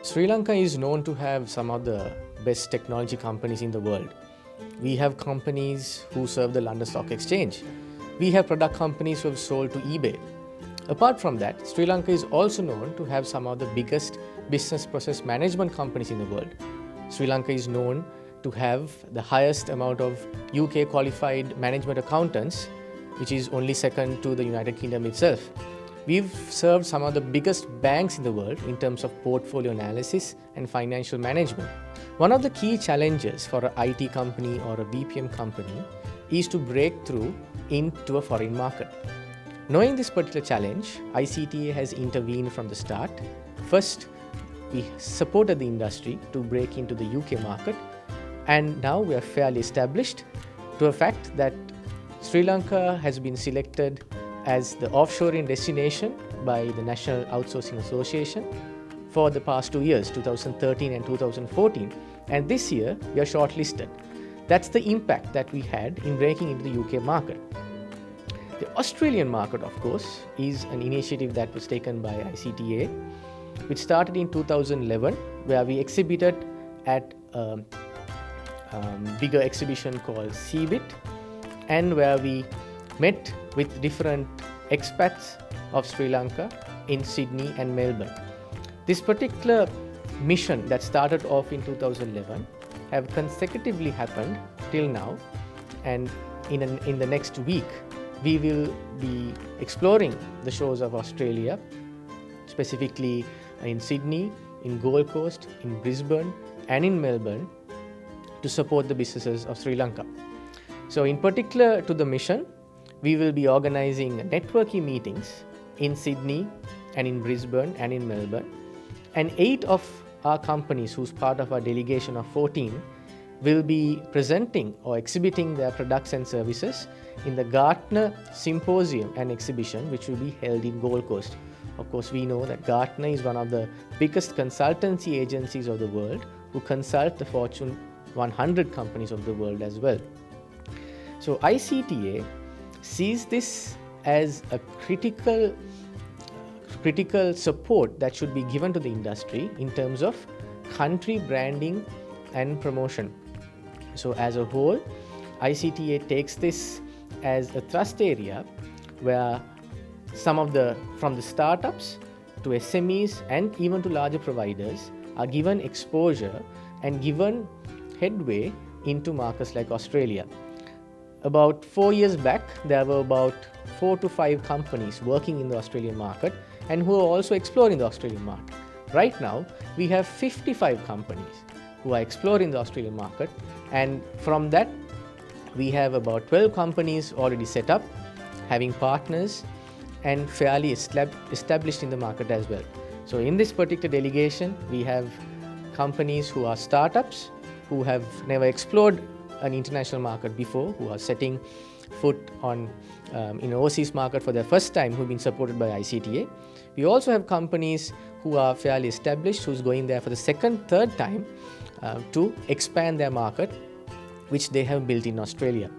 Sri Lanka is known to have some of the best technology companies in the world. We have companies who serve the London Stock Exchange. We have product companies who have sold to eBay. Apart from that, Sri Lanka is also known to have some of the biggest business process management companies in the world. Sri Lanka is known to have the highest amount of UK qualified management accountants, which is only second to the United Kingdom itself. We've served some of the biggest banks in the world in terms of portfolio analysis and financial management. One of the key challenges for an IT company or a BPM company is to break through into a foreign market. Knowing this particular challenge, ICTA has intervened from the start. First, we supported the industry to break into the UK market, and now we are fairly established to a fact that Sri Lanka has been selected as the offshoring destination by the National Outsourcing Association for the past 2 years, 2013 and 2014, and this year we are shortlisted. That's the impact that we had in breaking into the UK market. The Australian market, of course, is an initiative that was taken by ICTA, which started in 2011, where we exhibited at a bigger exhibition called CeBIT, and where we met with different expats of Sri Lanka in Sydney and Melbourne. This particular mission that started off in 2011 have consecutively happened till now, and in the next week we will be exploring the shores of Australia, specifically in Sydney, in Gold Coast, in Brisbane and in Melbourne, to support the businesses of Sri Lanka. So in particular to the mission, we will be organizing networking meetings in Sydney and in Brisbane and in Melbourne, and 8 of our companies who's part of our delegation of 14 will be presenting or exhibiting their products and services in the Gartner Symposium and Exhibition, which will be held in Gold Coast. Of course, we know that Gartner is one of the biggest consultancy agencies of the world who consult the Fortune 100 companies of the world as well. So ICTA sees this as a critical support that should be given to the industry in terms of country branding and promotion. So as a whole, ICTA takes this as a thrust area where from the startups to SMEs and even to larger providers are given exposure and given headway into markets like Australia. About 4 years back, there were about 4 to 5 companies working in the Australian market and who are also exploring the Australian market. Right now, we have 55 companies who are exploring the Australian market, and from that, we have about 12 companies already set up, having partners and fairly established in the market as well. So in this particular delegation, we have companies who are startups, who have never explored an international market before, who are setting foot on in overseas market for their first time, who've been supported by ICTA. We also have companies who are fairly established, who's going there for the second, third time to expand their market, which they have built in Australia.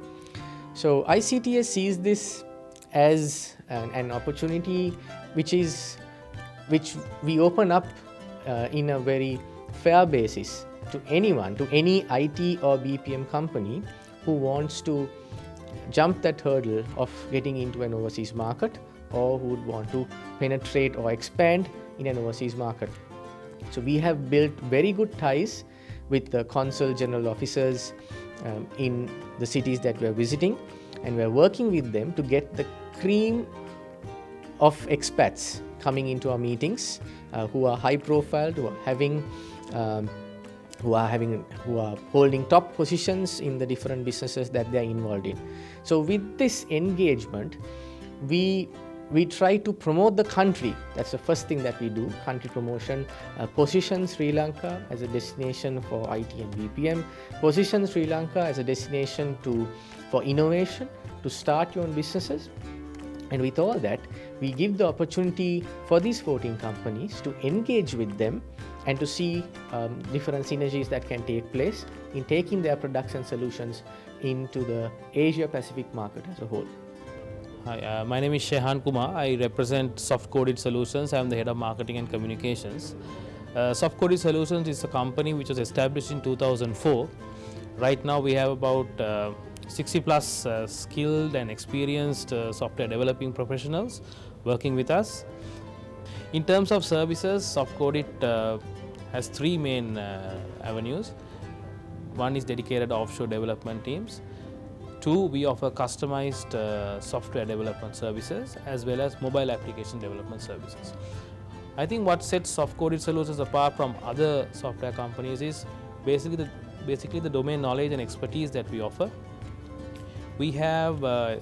So ICTA sees this as an opportunity which we open up in a very fair basis to anyone, to any IT or BPM company who wants to jump that hurdle of getting into an overseas market or who would want to penetrate or expand in an overseas market. So we have built very good ties with the consul general officers in the cities that we are visiting, and we are working with them to get the cream of expats coming into our meetings who are high profile, who are holding top positions in the different businesses that they are involved in. So with this engagement, we try to promote the country. That's the first thing that we do, country promotion. Position Sri Lanka as a destination for IT and BPM. Position Sri Lanka as a destination for innovation, to start your own businesses. And with all that, we give the opportunity for these 14 companies to engage with them and to see different synergies that can take place in taking their products and solutions into the Asia Pacific market as a whole. Hi, my name is Shehan Kumar. I represent Soft Coded Solutions. I am the head of marketing and communications. Softcoded Solutions is a company which was established in 2004. Right now we have about 60 plus skilled and experienced software developing professionals working with us. In terms of services, Softcoded has three main avenues. One is dedicated offshore development teams. Two, we offer customized software development services as well as mobile application development services. I think what sets Softcoded Solutions apart from other software companies is basically the domain knowledge and expertise that we offer. We have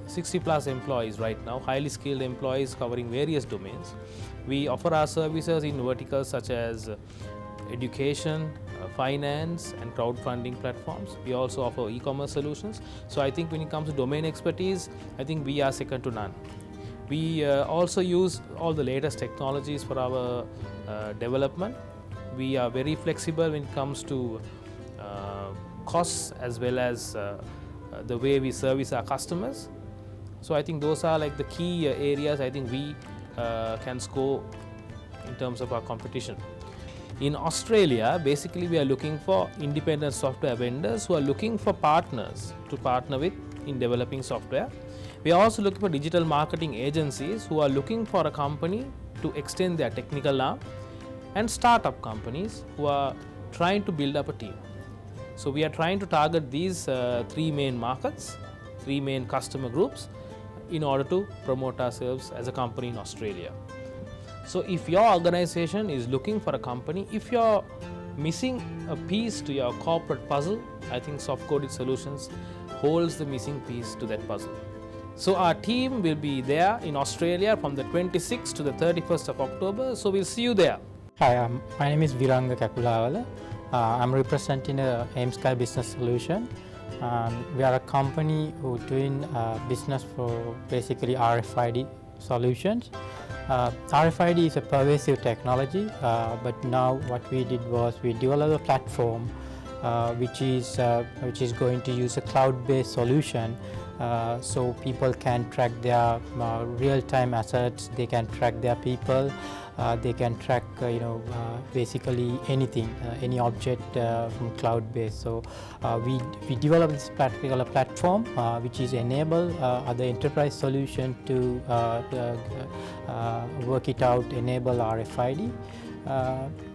60 plus employees right now, highly skilled employees covering various domains. We offer our services in verticals such as education, finance and crowdfunding platforms. We also offer e-commerce solutions. So I think when it comes to domain expertise, I think we are second to none. We also use all the latest technologies for our development. We are very flexible when it comes to costs as well as the way we service our customers. So I think those are like the key areas I think we can score in terms of our competition. In Australia, basically we are looking for independent software vendors who are looking for partners to partner with in developing software. We are also looking for digital marketing agencies who are looking for a company to extend their technical arm, and startup companies who are trying to build up a team. So we are trying to target these three main markets, three main customer groups in order to promote ourselves as a company in Australia. So if your organization is looking for a company, if you're missing a piece to your corporate puzzle, I think Softcoded Solutions holds the missing piece to that puzzle. So our team will be there in Australia from the 26th to the 31st of October. So we'll see you there. Hi, my name is Viranga Kapulawala. I'm representing AimSky Business Solution. We are a company who doing business for basically RFID solutions. RFID is a pervasive technology, but now what we did was we developed a platform which is going to use a cloud-based solution, so people can track their real-time assets. They can track their people. They can track basically anything, any object from cloud-based. So we developed this particular platform which is enable other enterprise solution to work it out, enable RFID.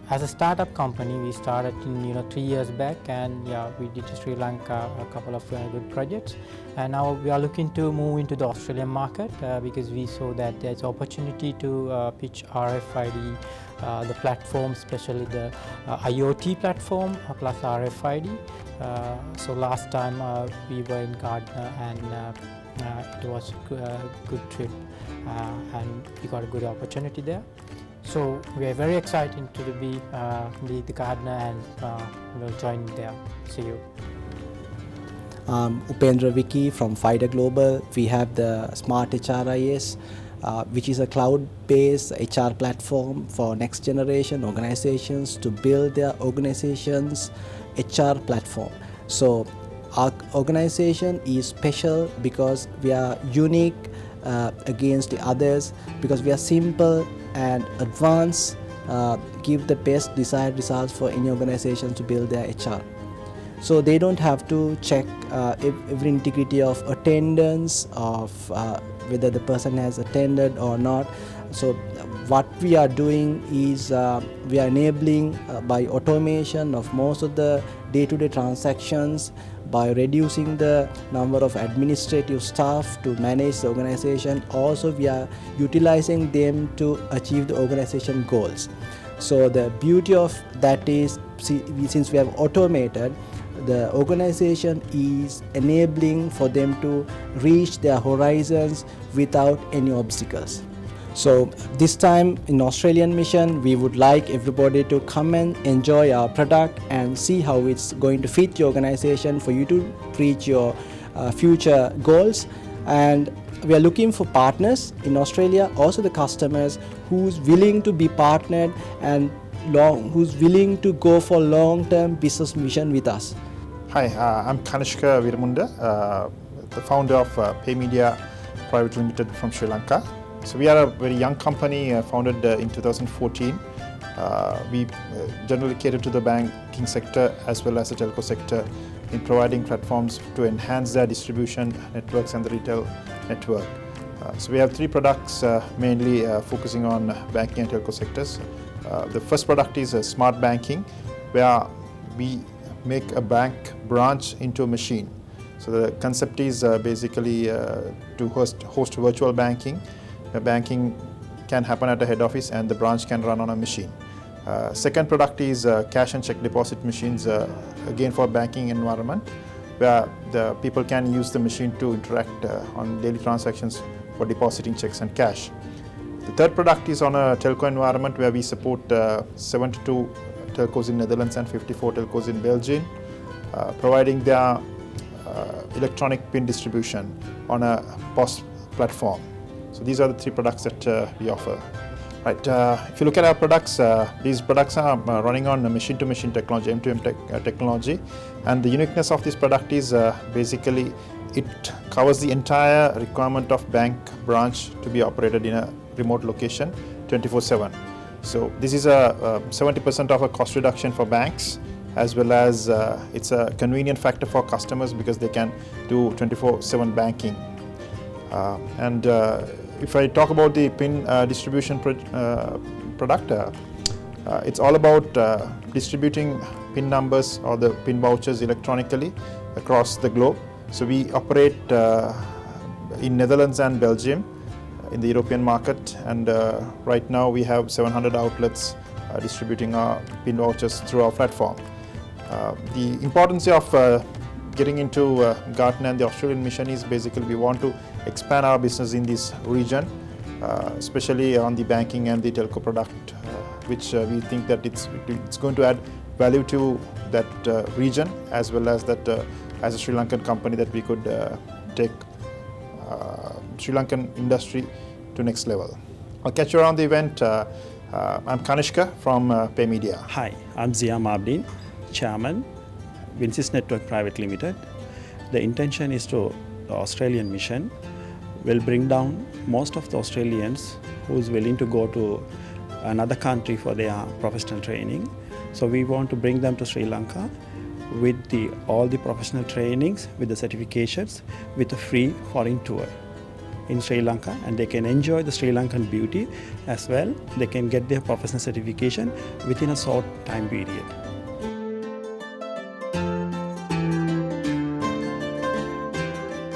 As a startup company, we started in 3 years back, and we did Sri Lanka a couple of good projects, and now we are looking to move into the Australian market because we saw that there's opportunity to pitch RFID, the platform, especially the IoT platform plus RFID. So last time we were in Gartner, and it was a good trip, and we got a good opportunity there. So we are very excited to be the Gartner, and we'll join there. See you. Upendra Vicky from Fider Global. We have the Smart HRIS, which is a cloud-based HR platform for next generation organizations to build their organization's HR platform. So our organization is special because we are unique against the others, because we are simple and advanced, give the best desired results for any organization to build their HR. So they don't have to check every integrity of attendance, of whether the person has attended or not. So what we are doing is we are enabling by automation of most of the day-to-day transactions, by reducing the number of administrative staff to manage the organization. Also, we are utilizing them to achieve the organization goals. So the beauty of that is, since we have automated, the organization is enabling for them to reach their horizons without any obstacles. So this time in Australian mission, we would like everybody to come and enjoy our product and see how it's going to fit your organization for you to reach your future goals. And we are looking for partners in Australia, also the customers who's willing to be partnered and who's willing to go for long-term business mission with us. Hi, I'm Kanishka Viramunda, the founder of PayMedia Private Limited from Sri Lanka. So we are a very young company founded in 2014, We generally cater to the banking sector as well as the telco sector in providing platforms to enhance their distribution networks and the retail network. So we have three products mainly focusing on banking and telco sectors. The first product is smart banking, where we make a bank branch into a machine. So the concept is basically to host virtual banking. The banking can happen at a head office and the branch can run on a machine. Second product is cash and check deposit machines, again for banking environment, where the people can use the machine to interact on daily transactions for depositing checks and cash. The third product is on a telco environment, where we support 72 telcos in Netherlands and 54 telcos in Belgium, providing their electronic PIN distribution on a POS platform. So these are the three products that we offer. Right. If you look at our products, these products are running on machine-to-machine technology, M2M technology, and the uniqueness of this product is basically it covers the entire requirement of bank branch to be operated in a remote location 24/7. So this is a 70% of a cost reduction for banks, as well as it's a convenient factor for customers because they can do 24/7 banking. If I talk about the PIN distribution product, it's all about distributing PIN numbers or the PIN vouchers electronically across the globe. So we operate in Netherlands and Belgium in the European market, and right now we have 700 outlets distributing our PIN vouchers through our platform. The importance of getting into Gartner and the Australian mission is basically we want to expand our business in this region, especially on the banking and the telco product, which we think that it's going to add value to that region, as well as that as a Sri Lankan company that we could take Sri Lankan industry to next level. I'll catch you around the event. I'm Kanishka from PayMedia. Hi, I'm Zia Mabdin, Chairman, Vinsys Network Private Limited. The intention is to the Australian mission will bring down most of the Australians who's willing to go to another country for their professional training. So we want to bring them to Sri Lanka with all the professional trainings, with the certifications, with a free foreign tour in Sri Lanka, and they can enjoy the Sri Lankan beauty as well. They can get their professional certification within a short time period.